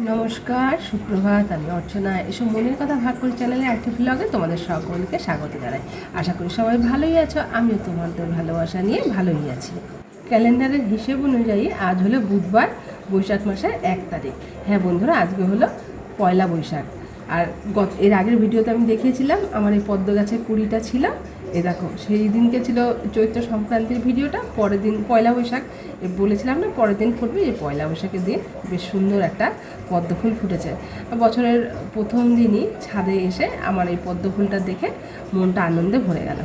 নমস্কার, সুপ্রভাত। আমি অর্চনা। এসব মনের কথা ভাগ করে চ্যানেলে একটি ব্লগে তোমাদের সকলকে স্বাগত জানাই। আশা করি সবাই ভালোই আছো। আমিও তোমাদের ভালোবাসা নিয়ে ভালোই আছি। ক্যালেন্ডারের হিসেব অনুযায়ী আজ হলো বুধবার, বৈশাখ মাসের 1 তারিখ। হ্যাঁ বন্ধুরা, আজকে হলো পয়লা বৈশাখ। আর এর আগের ভিডিওতে আমি দেখিয়েছিলাম আমার এই পদ্ম গাছের কুড়িটা ছিল। এ দেখো, সেই দিনকে ছিল চৈত্র সংক্রান্তির ভিডিওটা। পরের দিন পয়লা বৈশাখ বলেছিলাম না, পরের দিন ফুটবে। এই পয়লা বৈশাখের দিন বেশ সুন্দর একটা পদ্ম ফুল ফুটেছে। বছরের প্রথম দিনই ছাদে এসে আমার এই পদ্ম ফুলটা দেখে মনটা আনন্দে ভরে গেল।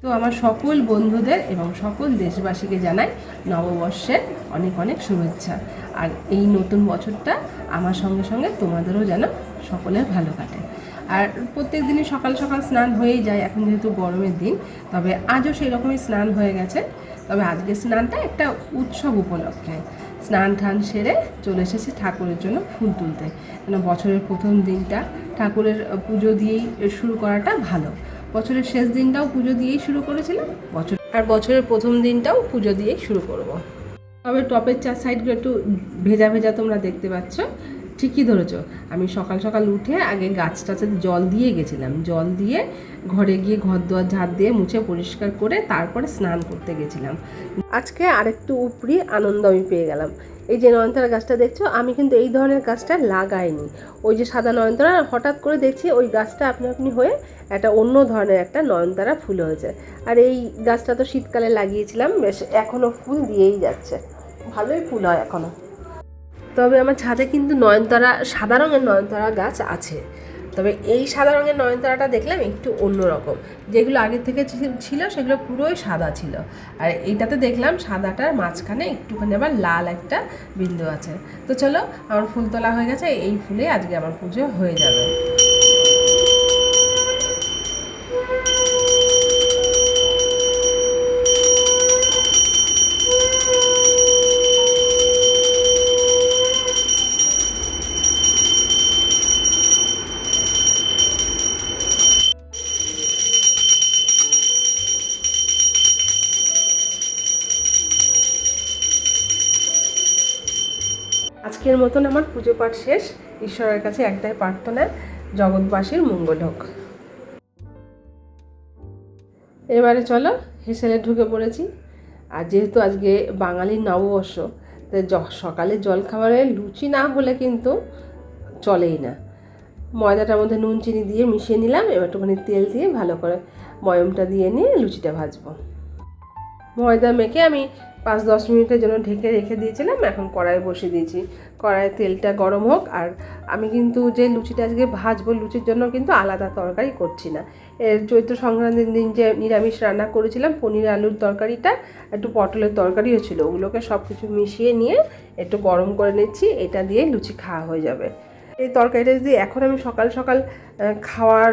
তো আমার সকল বন্ধুদের এবং সকল দেশবাসীকে জানাই নববর্ষের অনেক অনেক শুভেচ্ছা। আর এই নতুন বছরটা আমার সঙ্গে সঙ্গে তোমাদেরও যেন সকলের ভালো কাটে। আর প্রত্যেক দিনই সকাল সকাল স্নান হয়েই যায় এখন যেহেতু গরমের দিন। তবে আজও সেই রকমই স্নান হয়ে গেছে। তবে আজকের স্নানটা একটা উৎসব উপলক্ষে স্নান টান সেরে চলে এসেছি ঠাকুরের জন্য ফুল তুলতে। কেন বছরের প্রথম দিনটা ঠাকুরের পুজো দিয়েই শুরু করাটা ভালো। বছরের শেষ দিনটাও পুজো দিয়েই শুরু করেছিলাম, বছরের প্রথম দিনটাও পুজো দিয়েই শুরু করব। তবে টপের চার সাইডগুলো একটু ভেজা ভেজা তোমরা দেখতে পাচ্ছ। ঠিকই ধরেছো, আমি সকাল সকাল উঠে আগে গাছটাতে জল দিয়ে গেছিলাম। জল দিয়ে ঘরে গিয়ে ঘর দুয়ার ঝাড় দিয়ে মুছে পরিষ্কার করে তারপরে স্নান করতে গেছিলাম। আজকে আরেকটু উপরি আনন্দ আমি পেয়ে গেলাম। এই যে নয়নতারা গাছটা দেখছো, আমি কিন্তু এই ধরনের গাছটা লাগাইনি। ওই যে সাদা নয়নতারা, হঠাৎ করে দেখছি ওই গাছটা আপনি আপনি হয়ে একটা অন্য ধরনের একটা নয়নতারা ফুল হয়েছে। আর এই গাছটা তো শীতকালে লাগিয়েছিলাম, বেশ এখনও ফুল দিয়েই যাচ্ছে, ভালোই ফুল হয় এখনও। তবে আমার ছাদে কিন্তু নয়নতারা, সাদা রঙের নয়নতারা গাছ আছে। তবে এই সাদা রঙের নয়নতারাটা দেখলাম একটু অন্যরকম। যেগুলো আগের থেকে ছিল সেগুলো পুরোই সাদা ছিল। আর এইটাতে দেখলাম সাদাটার মাঝখানে একটুখানি আবার লাল একটা বিন্দু আছে। তো চলো, আমার ফুল তোলা হয়ে গেছে। এই ফুলে আজকে আমার পুজো হয়ে যাবে। আজকের মতন আমার পুজো পাঠ শেষ। ঈশ্বরের কাছে একটাই প্রার্থনা, জগৎবাসীর মঙ্গল হোক। এবারে চলো হেসেলে ঢুকে পড়েছি। আর যেহেতু আজকে বাঙালির নববর্ষ, তাই সকালে জলখাবারে লুচি না হলে কিন্তু চলেই না। ময়দাটার মধ্যে নুন চিনি দিয়ে মিশিয়ে নিলাম। এবার একটুখানি তেল দিয়ে ভালো করে ময়মটা দিয়ে নিয়ে লুচিটা ভাজবো। ময়দা মেখে আমি 5-10 মিনিটের জন্য ঢেকে রেখে দিয়েছিলাম। এখন কড়াই বসিয়ে দিয়েছি। কড়াইয়ে তেলটা গরম হোক। আর আমি কিন্তু যে লুচিটা আজকে ভাজবো, লুচির জন্য কিন্তু আলাদা তরকারি করছি না। এর চৈত্র সংক্রান্তির দিন যে নিরামিষ রান্না করেছিলাম, পনির আলুর তরকারিটা, একটু পটলের তরকারিও ছিল, ওগুলোকে সব কিছু মিশিয়ে নিয়ে একটু গরম করে নিচ্ছি। এটা দিয়ে লুচি খাওয়া হয়ে যাবে। এই তরকারিটা যদি এখন আমি সকাল সকাল খাওয়ার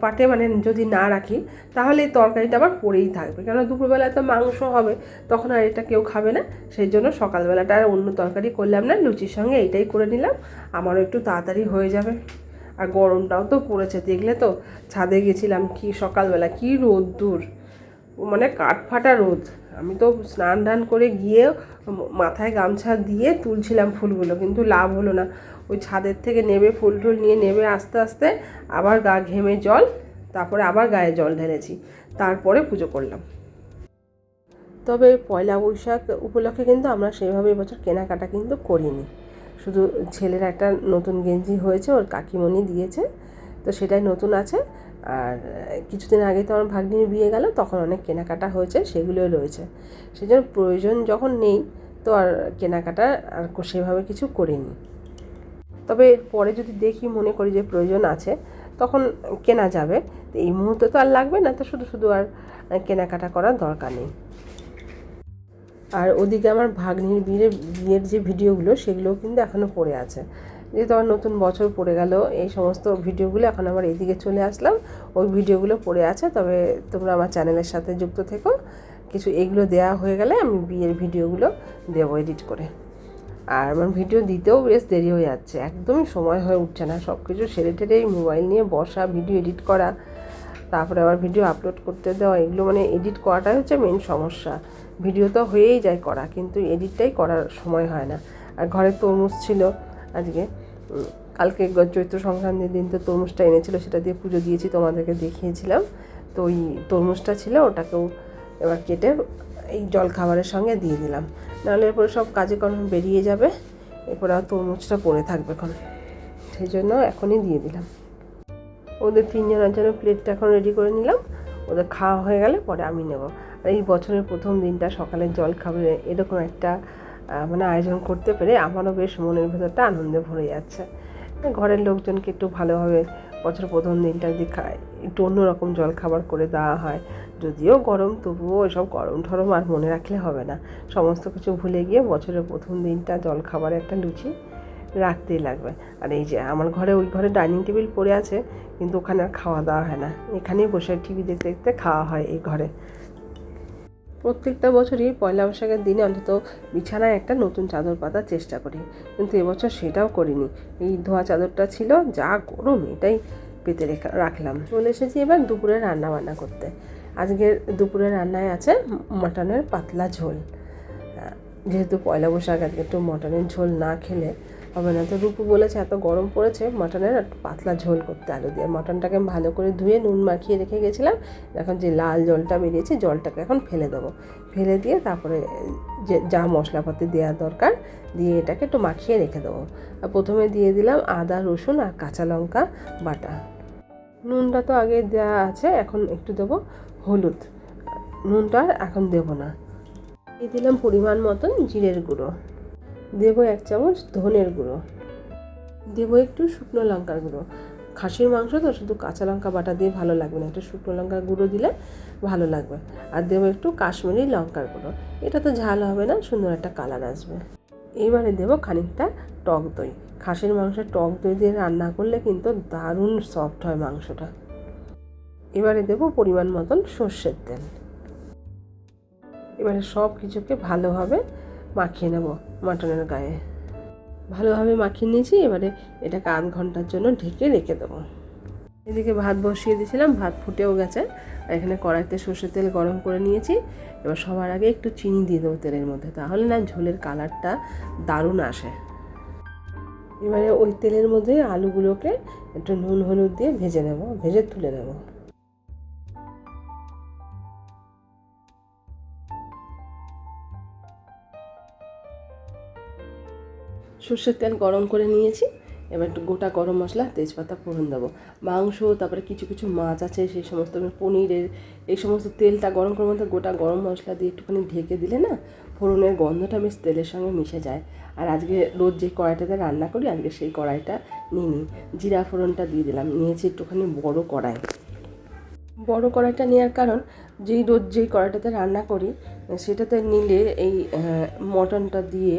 পাটে মানে যদি না রাখি, তাহলে এই তরকারিটা আবার পড়েই থাকবে। কেন দুপুরবেলায় তো মাংস হবে, তখন আর এটা কেউ খাবে না। সেই জন্য সকালবেলাটা আর অন্য তরকারি করলাম না, লুচির সঙ্গে এইটাই করে নিলাম। আমারও একটু তাড়াতাড়ি হয়ে যাবে। আর গরমটাও তো পড়েছে, দেখলে তো ছাদে গেছিলাম, কি সকালবেলা কি রোদ্দুর, মানে কাঠ ফাটা রোদ। আমি তো স্নান টান করে গিয়ে মাথায় গামছা দিয়ে তুলছিলাম ফুলগুলো, কিন্তু লাভ হলো না। ওই ছাদের থেকে নেবে ফুল টুল নিয়ে নেবে আস্তে আস্তে আবার গা ঘেমে জল, তারপরে আবার গায়ে জল ঢেলেছি, তারপরে পুজো করলাম। তবে পয়লা বৈশাখ উপলক্ষে কিন্তু আমরা সেভাবে এবছর কেনাকাটা কিন্তু করিনি। শুধু ছেলের একটা নতুন গেঞ্জি হয়েছে, ওর কাকিমণি দিয়েছে, তো সেটাই নতুন আছে। আর কিছুদিন আগে তো আমার ভাগ্নির বিয়ে গেল, তখন অনেক কেনাকাটা হয়েছে, সেগুলোই রয়েছে। সেই জন্য প্রয়োজন যখন নেই তো আর কেনাকাটা আর সেভাবে কিছু করিনি। তবে পরে যদি দেখি, মনে করি যে প্রয়োজন আছে, তখন কেনা যাবে। তো এই মুহূর্তে তো আর লাগবে না, তো শুধু শুধু আর কেনাকাটা করার দরকার নেই। আর ওদিকে আমার ভাগ্নির বিয়ের যে ভিডিওগুলো, সেগুলোও কিন্তু এখনও পড়ে আছে। যেহেতু আমার নতুন বছর পড়ে গেল, এই সমস্ত ভিডিওগুলো এখন আমার এইদিকে চলে আসলাম, ওই ভিডিওগুলো পড়ে আছে। তবে তোমরা আমার চ্যানেলের সাথে যুক্ত থেকো। কিছু এগুলো দেওয়া হয়ে গেলে আমি বিয়ের ভিডিওগুলো দেবো এডিট করে। আর আমার ভিডিও দিতেও বেশ দেরি হয়ে যাচ্ছে, একদমই সময় হয়ে উঠছে না। সব কিছু সেরে টেরেই মোবাইল নিয়ে বসা, ভিডিও এডিট করা, তারপরে আবার ভিডিও আপলোড করতে দেওয়া, এগুলো মানে এডিট করাটাই হচ্ছে মেন সমস্যা। ভিডিও তো হয়েই যায় করা, কিন্তু এডিটটাই করার সময় হয় না। আর ঘরে তরমুজ ছিল আজকে, কালকে চৈত্র সংক্রান্তির দিন তো তরমুজটা এনেছিল, সেটা দিয়ে পুজো দিয়েছি, তোমাদেরকে দেখিয়েছিলাম। তো ওই তরমুজটা ছিল, ওটাকেও এবার কেটে এই জলখাবারের সঙ্গে দিয়ে দিলাম, নাহলে এরপরে সব কাজে কর্মে বেরিয়ে যাবে, এরপরে আর তরমুজটা পড়ে থাকবে এখন, সেই জন্য এখনই দিয়ে দিলাম। ওদের 3 জনের জন্য প্লেটটা এখন রেডি করে নিলাম, ওদের খাওয়া হয়ে গেলে পরে আমি নেব। আর এই বছরের প্রথম দিনটা সকালের জল খাবারে এরকম একটা মানে আয়োজন করতে পেরে আমারও বেশ মনের ভেতরটা আনন্দে ভরে যাচ্ছে। ঘরের লোকজনকে একটু ভালোভাবে বছরের প্রথম দিনটা যদি একটু অন্যরকম জল খাবার করে দেওয়া হয়, যদিও গরম, তবুও এসব গরম ঠরম আর মনে রাখলে হবে না, সমস্ত কিছু ভুলে গিয়ে বছরের প্রথম দিনটা জল খাবারে একটা লুচি রাখতেই লাগবে। আর এই যে আমার ঘরে, ওই ঘরে ডাইনিং টেবিল পড়ে আছে, কিন্তু ওখানে আর খাওয়া দাওয়া হয় না, এখানেই বসে টিভি দেখতে দেখতে খাওয়া হয় এই ঘরে। প্রত্যেকটা বছরই পয়লা বৈশাখের দিনে অন্তত বিছানায় একটা নতুন চাদর পাতার চেষ্টা করি, কিন্তু এবছর সেটাও করিনি। এই ধোয়া চাদরটা ছিল, যা গরম, এটাই পেতে রাখলাম। চলে এসেছি এবার দুপুরে রান্না বান্না করতে। আজকের দুপুরে রান্নায় আছে মাটনের পাতলা ঝোল। যেহেতু পয়লা বৈশাখ, আজকে একটু মটনের ঝোল না খেলে হবে না। তো রূপু বলেছে এত গরম পড়েছে, মটনের একটু পাতলা ঝোল করতে আলু দিয়ে। মটনটাকে ভালো করে ধুয়ে নুন মাখিয়ে রেখে গেছিলাম, এখন যে লাল জলটা বেরিয়েছে, জলটাকে এখন ফেলে দেবো। ফেলে দিয়ে তারপরে যে যা মশলাপাতি দেওয়ার দরকার দিয়ে এটাকে একটু মাখিয়ে রেখে দেবো। আর প্রথমে দিয়ে দিলাম আদা, রসুন আর কাঁচা লঙ্কা বাটা। নুনটা তো আগে দেওয়া আছে, এখন একটু দেবো হলুদ। নুনটা এখন দেবো না। দিয়ে দিলাম পরিমাণ মতন জিরের গুঁড়ো, দেবো 1 চামচ ধনের গুঁড়ো, দেবো একটু শুকনো লঙ্কার গুঁড়ো। খাসির মাংস তো শুধু কাঁচা লঙ্কা বাটা দিয়ে ভালো লাগবে না, একটু শুকনো লঙ্কার গুঁড়ো দিলে ভালো লাগবে। আর দেবো একটু কাশ্মীরি লঙ্কার গুঁড়ো, এটা তো ঝাল হবে না, সুন্দর একটা কালার আসবে। এইবারে দেবো খানিকটা টক দই। খাসির মাংস টক দই দিয়ে রান্না করলে কিন্তু দারুণ সফট হয় মাংসটা। এবারে দেবো পরিমাণ মতন সর্ষের তেল। এবারে সব কিছুকে ভালোভাবে মাখিয়ে নেব মাটনের গায়ে। ভালোভাবে মাখিয়ে নিয়েছি, এবারে এটাকে আধ ঘন্টার জন্য ঢেকে রেখে দেবো। এদিকে ভাত বসিয়ে দিয়েছিলাম, ভাত ফুটেও গেছে। আর এখানে কড়াইতে সর্ষের তেল গরম করে নিয়েছি। এবার সবার আগে একটু চিনি দিয়ে দেবো তেলের মধ্যে, তাহলে না ঝোলের কালারটা দারুণ আসে। এবারে ওই তেলের মধ্যে আলুগুলোকে একটু নুন হলুদ দিয়ে ভেজে নেব, ভেজে তুলে নেব। সর্ষের তেল গরম করে নিয়েছি, এবার একটু গোটা গরম মশলা, তেজপাতা ফোড়ন দেবো। মাংস, তারপরে কিছু কিছু মাছ আছে, সেই সমস্ত পনিরের এই সমস্ত তেলটা গরম করার মধ্যে গোটা গরম মশলা দিয়ে একটুখানি ঢেকে দিলে না ফোড়নের গন্ধটা বেশ তেলের সঙ্গে মিশে যায়। আর আজকে রোজ যে কড়াইটাতে রান্না করি, আজকে সেই কড়াইটা নিয়ে নিই। জিরা ফোড়নটা দিয়ে দিলাম, নিয়েছি একটুখানি বড় কড়াই। বড় কড়াইটা নেওয়ার কারণ, রোজ যেই কড়াইটাতে রান্না করি সেটাতে নিলে এই মটনটা দিয়ে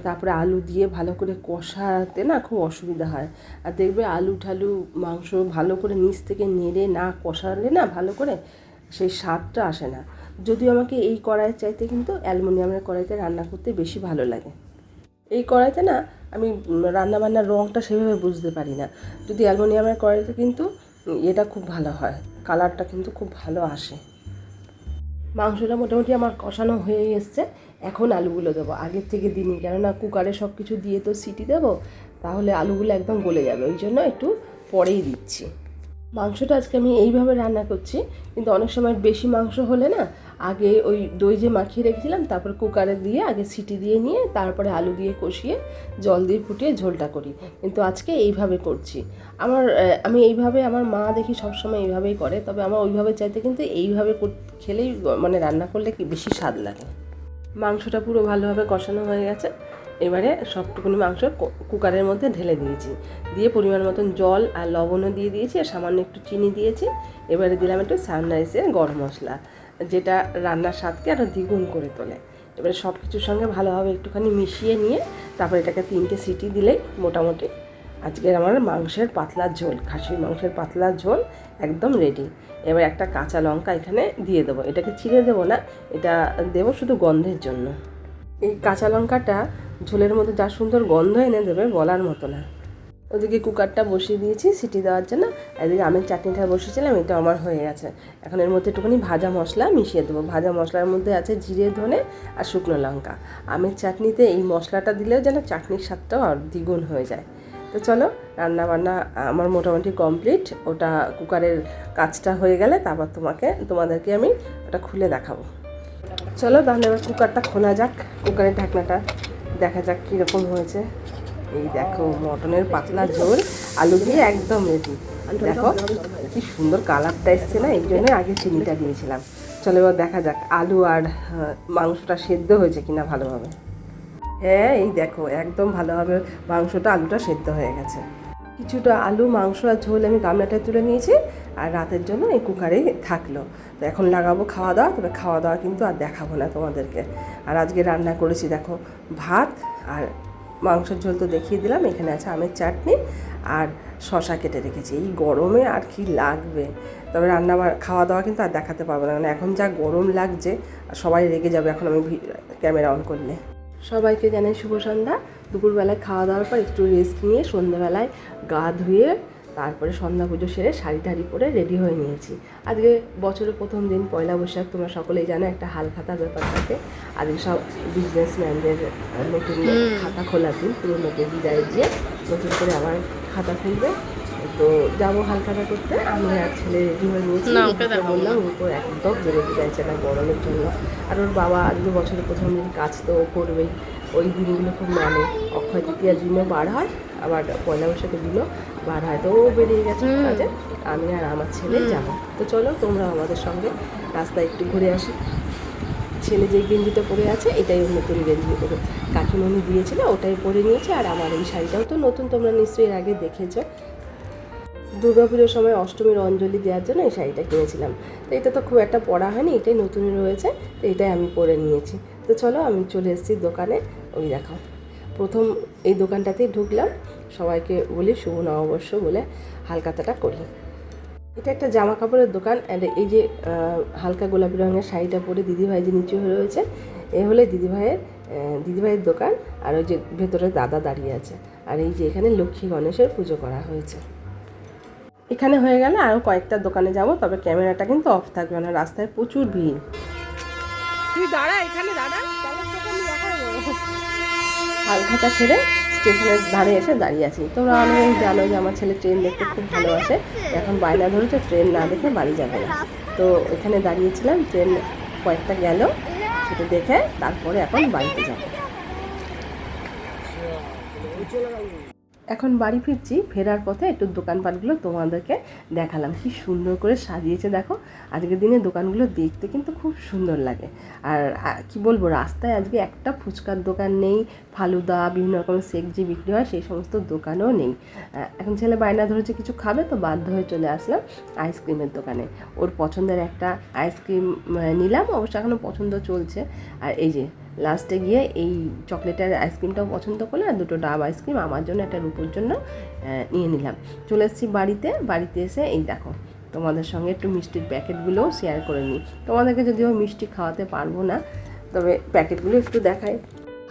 তারপরে আলু দিয়ে ভালো করে কষাতে না খুব অসুবিধা হয়। আর দেখবে আলু ঠালু মাংস ভালো করে নিচ থেকে নেড়ে না কষালে না ভালো করে সেই স্বাদটা আসে না। যদিও আমাকে এই কড়াইয়ের চাইতে কিন্তু অ্যালুমিনিয়ামের কড়াইতে রান্না করতে বেশি ভালো লাগে। এই কড়াইতে না আমি রান্নাবান্নার রঙটা সেভাবে বুঝতে পারি না, যদি অ্যালুমিনিয়ামের কড়াইতে কিন্তু এটা খুব ভালো হয়, কালারটা কিন্তু খুব ভালো আসে। মাংসটা মোটামুটি আমার কষানো হয়ে এসছে, এখন আলুগুলো দেবো। আগের থেকে দিইনি, কেননা কুকারে সব কিছু দিয়ে তো সিটি দেবো, তাহলে আলুগুলো একদম গলে যাবে, ওই জন্য একটু পরেই দিচ্ছি। মাংসটা আজকে আমি এইভাবে রান্না করছি, কিন্তু অনেক সময় বেশি মাংস হলে না আগে ওই দই যে মাখিয়ে রেখেছিলাম তারপর কুকারে দিয়ে আগে সিটি দিয়ে নিয়ে তারপরে আলু দিয়ে কষিয়ে জল দিয়ে ফুটিয়ে ঝোলটা করি, কিন্তু আজকে এইভাবে করছি। আমি এইভাবে, আমার মা দেখি সবসময় এইভাবেই করে, তবে আমার ওইভাবে চাইতে কিন্তু এইভাবে খেলেই মানে রান্না করলে কি বেশি স্বাদ লাগে। মাংসটা পুরো ভালোভাবে কষানো হয়ে গেছে, এবারে সবটুকুনি মাংস কুকারের মধ্যে ঢেলে দিয়েছি, দিয়ে পরিমাণ মতন জল আর লবণও দিয়ে দিয়েছি, আর সামান্য একটু চিনি দিয়েছি। এবারে দিলাম একটু সানরাইসের গরম মশলা, যেটা রান্নার স্বাদকে আরও দ্বিগুণ করে তোলে। এবারে সব কিছুর সঙ্গে ভালোভাবে একটুখানি মিশিয়ে নিয়ে তারপর এটাকে 3টে সিটি দিলেই মোটামুটি আজকের আমার মাংসের পাতলা ঝোল, খাসির মাংসের পাতলা ঝোল একদম রেডি। এবার একটা কাঁচা লঙ্কা এখানে দিয়ে দেবো, এটাকে ছিঁড়ে দেবো না, এটা দেবো শুধু গন্ধের জন্য। এই কাঁচা লঙ্কাটা ঝোলের মধ্যে যা সুন্দর গন্ধ এনে দেবে বলার মতো না। ওদিকে কুকারটা বসিয়ে দিয়েছি সিটি দেওয়ার জন্য, এদিকে আমের চাটনিটা বসিয়েছিলাম, এটা আমার হয়ে গেছে। এখন এর মধ্যে একটুখানি ভাজা মশলা মিশিয়ে দেবো। ভাজা মশলার মধ্যে আছে জিরে, ধনে আর শুকনো লঙ্কা। আমের চাটনিতে এই মশলাটা দিলেও যেন চাটনির স্বাদটাও আর দ্বিগুণ হয়ে যায়। তো চলো, রান্না বান্না আমার মোটামুটি কমপ্লিট। ওটা কুকারের কাজটা হয়ে গেলে তারপর তোমাদেরকে আমি ওটা খুলে দেখাবো। চলো তাহলে এবার কুকারটা খোলা যাক, কুকারের ঢাকনাটা দেখা যাক কীরকম হয়েছে। এই দেখো মটনের পাতলা ঝোল, আলু দিয়ে একদম রেডি। দেখো কি সুন্দর কালারটা এসছে না, এই জন্য আগে চিনিটা দিয়েছিলাম। চলো এবার দেখা যাক আলু আর মাংসটা সেদ্ধ হয়েছে কিনা ভালোভাবে। হ্যাঁ, এই দেখো একদম ভালোভাবে মাংসটা আলুটা সেদ্ধ হয়ে গেছে। কিছুটা আলু, মাংস আর ঝোল আমি গামলাটায় তুলে নিয়েছি, আর রাতের জন্য এই কুকারেই থাকলো। তো এখন লাগাবো খাওয়া দাওয়া, তবে খাওয়া দাওয়া কিন্তু আর দেখাবো না তোমাদেরকে। আর আজকে রান্না করেছি দেখো ভাত আর মাংসের ঝোল তো দেখিয়ে দিলাম, এখানে আছে আমের চাটনি আর শশা কেটে রেখেছি। এই গরমে আর কি লাগবে, তবে রান্না খাওয়া দাওয়া কিন্তু আর দেখাতে পারবো না, কারণ এখন যা গরম লাগছে আর সবাই রেগে যাবে এখন আমি ক্যামেরা অন করলে। সবাইকে জানাই শুভ সন্ধ্যা। দুপুরবেলায় খাওয়া দাওয়ার পর একটু রেস্ট নিয়ে সন্ধ্যাবেলায় গা ধুয়ে তারপরে সন্ধ্যা পুজো সেরে শাড়ি টাড়ি পরে রেডি হয়ে নিয়েছি। আজকে বছরের প্রথম দিন, পয়লা বৈশাখ, তোমরা সকলেই জানো একটা হালখাতার ব্যাপার থাকে। আজকে সব বিজনেসম্যানদের নতুন খাতা খোলার দিন, পুরোনোকে বিদায় দিয়ে নতুন করে আবার খাতা খুলবে। তো যাবো হালখাতা করতে, আমি আর ছেলে রেডি হয়ে নিয়েছি। বললাম ওকে একদম বেরোতে চাইছে না গরমের জন্য, আর ওর বাবা আজকে বছরের প্রথম দিন কাজ তো করবেই, ওই দিনগুলো খুব মানে অক্ষয় তৃতীয়ার দিনও বার হয়, আবার পয়লা বৈশাখের দিনও বার হয়। তো ও বেরিয়ে গেছে কাজে, আমি আর আমার ছেলে যাবো। তো চলো তোমরা আমাদের সঙ্গে রাস্তায় একটু ঘুরে আসি। ছেলে যে গেঞ্জিটা পরে আছে এটাই নতুন গেঞ্জি, করে কাকিমণি দিয়েছিল, ওটাই পরে নিয়েছে। আর আমার এই শাড়িটাও তো নতুন, তোমরা নিশ্চয়ই এর আগে দেখেছো। দুর্গাপুজোর সময় অষ্টমীর অঞ্জলি দেওয়ার জন্য এই শাড়িটা কিনেছিলাম। তো এটা তো খুব একটা পরা হয়নি, এটাই নতুনই রয়েছে, তো এটাই আমি পরে নিয়েছি। তো চলো আমি চলে এসেছি দোকানে, ওই দেখো প্রথম এই দোকানটাতেই ঢুকলাম। সবাইকে বলি শুভ নববর্ষ বলে হালখাতাটা করি। এটা একটা জামা কাপড়ের দোকান। অ্যান্ড এই যে হালকা গোলাপি রঙের শাড়িটা পরে দিদিভাই যে নিচু হয়ে রয়েছে, এ হলে দিদিভাইয়ের দোকান। আর ওই যে ভেতরে দাদা দাঁড়িয়ে আছে। আর এই যে এখানে লক্ষ্মী গণেশের পুজো করা হয়েছে। এখানে হয়ে গেলে আরও কয়েকটা দোকানে যাব, তবে ক্যামেরাটা কিন্তু অফ থাকবে না, রাস্তায় প্রচুর ভিড়। তুই দাঁড়া, এখানে দাঁড়া। হালখাতা ছেড়ে স্টেশনের ধারে এসে দাঁড়িয়ে আছি। তোমরা অনেক জানো যে আমার ছেলে ট্রেন দেখতে খুব ভালোবাসে, এখন বায়না ধরেছে ট্রেন না দেখে বাড়ি যাবে না। তো এখানে দাঁড়িয়েছিলাম, ট্রেন কয়েকটা গেল, সেটা দেখে তারপরে এখন বাড়িতে যাবো। এখন বাড়ি ফিরছি, ফেরার পথে একটু দোকানপাটগুলো তোমাদেরকে দেখালাম। কি সুন্দর করে সাজিয়েছে দেখো, আজকের দিনে দোকানগুলো দেখতে কিন্তু খুব সুন্দর লাগে। আর কি বলবো, রাস্তায় আজকে একটা ফুচকার দোকান নেই, ফালুদা, বিভিন্ন রকমের সেক যে বিক্রি হয় সেই সমস্ত দোকানও নেই। এখন ছেলে বায়না ধরেছে কিছু খাবে, তো বাধ্য হয়ে চলে আসলাম আইসক্রিমের দোকানে। ওর পছন্দের একটা আইসক্রিম নিলাম, অবশ্য এখনও পছন্দ চলছে। আর এই যে লাস্টে গিয়ে এই চকলেটের আইসক্রিমটাও পছন্দ করলে, আর দুটো ডাব আইসক্রিম আমার জন্য, একটা রূপোর জন্য নিয়ে নিলাম। চলে এসেছি বাড়িতে এসে এই দেখো তোমাদের সঙ্গে একটু মিষ্টির প্যাকেটগুলোও শেয়ার করে নিই। তোমাদেরকে যদিও মিষ্টি খাওয়াতে পারবো না, তবে প্যাকেটগুলো একটু দেখাই।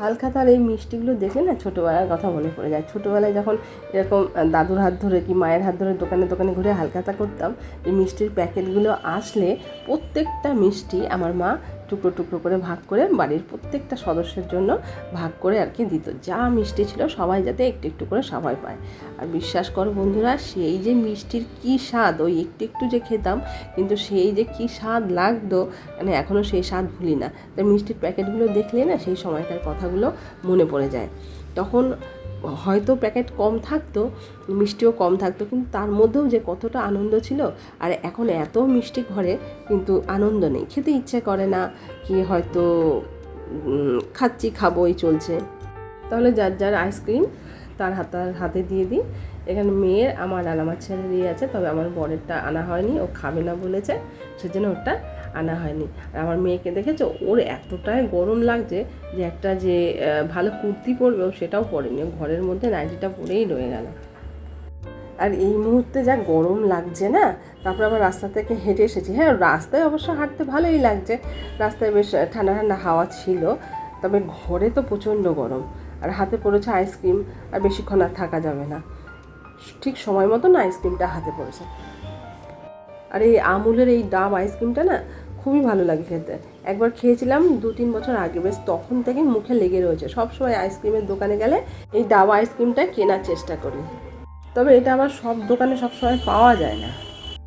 হালখাতার এই মিষ্টিগুলো দেখে না ছোটোবেলার কথা মনে পড়ে যায়। ছোটোবেলায় যখন এরকম দাদুর হাত ধরে কি মায়ের হাত ধরে দোকানে দোকানে ঘুরে হালখাতা করতাম, এই মিষ্টির প্যাকেটগুলো আসলে প্রত্যেকটা মিষ্টি আমার মা টুকরো টুকরো করে ভাগ করে বাড়ির প্রত্যেকটা সদস্যের জন্য ভাগ করে আর কি দিত। যা মিষ্টি ছিল সবাই যাতে একটু একটু করে সবাই পায়। আর বিশ্বাস করো বন্ধুরা, সেই যে মিষ্টির কী স্বাদ, ওই একটু একটু যে খেতাম, কিন্তু সেই যে কী স্বাদ লাগতো, মানে এখনও সেই স্বাদ ভুলি না। তাই মিষ্টির প্যাকেটগুলো দেখলে না সেই সময়কার কথাগুলো মনে পড়ে যায়। তখন হয়তো প্যাকেট কম থাকতো, মিষ্টিও কম থাকতো, কিন্তু তার মধ্যেও যে কতটা আনন্দ ছিল। আর এখন এত মিষ্টি ঘরে, কিন্তু আনন্দ নেই, খেতে ইচ্ছে করে না, কি হয়তো খাবোই চলছে। তাহলে যার যার আইসক্রিম তার হাতে দিয়ে দিই। এখানে মেয়ের, আমার আর আমার ছেলেরই আছে, তবে আমার বরেরটা আনা হয়নি, ও খাবে না বলেছে, সেজন্য ওরটা আনা হয়নি। আর আমার মেয়েকে দেখেছো, ওর এতটাই গরম লাগছে যে একটা যে ভালো কুর্তি পরবে সেটাও পরেনি, ঘরের মধ্যে নাইটিটা পরেই রয়ে গেল। আর এই মুহূর্তে যা গরম লাগছে না, তারপর আবার রাস্তা থেকে হেঁটে এসেছি। হ্যাঁ, রাস্তায় অবশ্য হাঁটতে ভালোই লাগছে, রাস্তায় বেশ ঠান্ডা ঠান্ডা হাওয়া ছিল, তবে ঘরে তো প্রচণ্ড গরম। আর হাতে পড়েছে আইসক্রিম, আর বেশিক্ষণ আর থাকা যাবে না। ঠিক সময় মতন আইসক্রিমটা হাতে পড়েছে। আর এই আমুলের এই ডাব আইসক্রিমটা না খুবই ভালো লাগে খেতে। একবার খেয়েছিলাম 2-3 বছর আগে, বেশ তখন থেকে মুখে লেগে রয়েছে। সবসময় আইসক্রিমের দোকানে গেলে এই ডাবা আইসক্রিমটা কেনার চেষ্টা করি, তবে এটা আবার সব দোকানে সবসময় পাওয়া যায় না।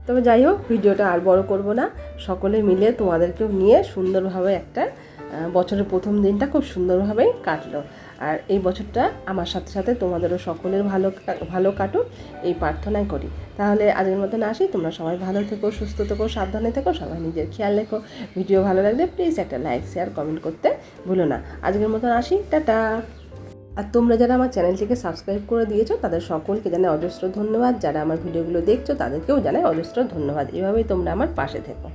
তবে যাই হোক, ভিডিওটা আর বড় করব না, সকলে মিলে তোমাদেরকেও নিয়ে সুন্দরভাবে একটা বছরের প্রথম দিনটা খুব সুন্দরভাবেই কাটলো। আর এই বছরটা আমার সাথে সাথে তোমাদেরও সকলের ভালো কাটুক এই প্রার্থনাই করি। তাহলে আজকের মতন আসি, তোমরা সবাই ভালো থেকো, সুস্থ থেকো, সাবধানে থেকো, সবাই নিজের খেয়াল রেখো। ভিডিও ভালো লাগলে প্লিজ একটা লাইক, শেয়ার, কমেন্ট করতে ভুলো না। আজকের মতন আসি, টাটা। আর তোমরা যারা আমার চ্যানেলটিকে সাবস্ক্রাইব করে দিয়েছো তাদের সকলকে জানাই অজস্র ধন্যবাদ। যারা আমার ভিডিওগুলো দেখছো তাদেরকেও জানাই অজস্র ধন্যবাদ। এভাবেই তোমরা আমার পাশে থেকো।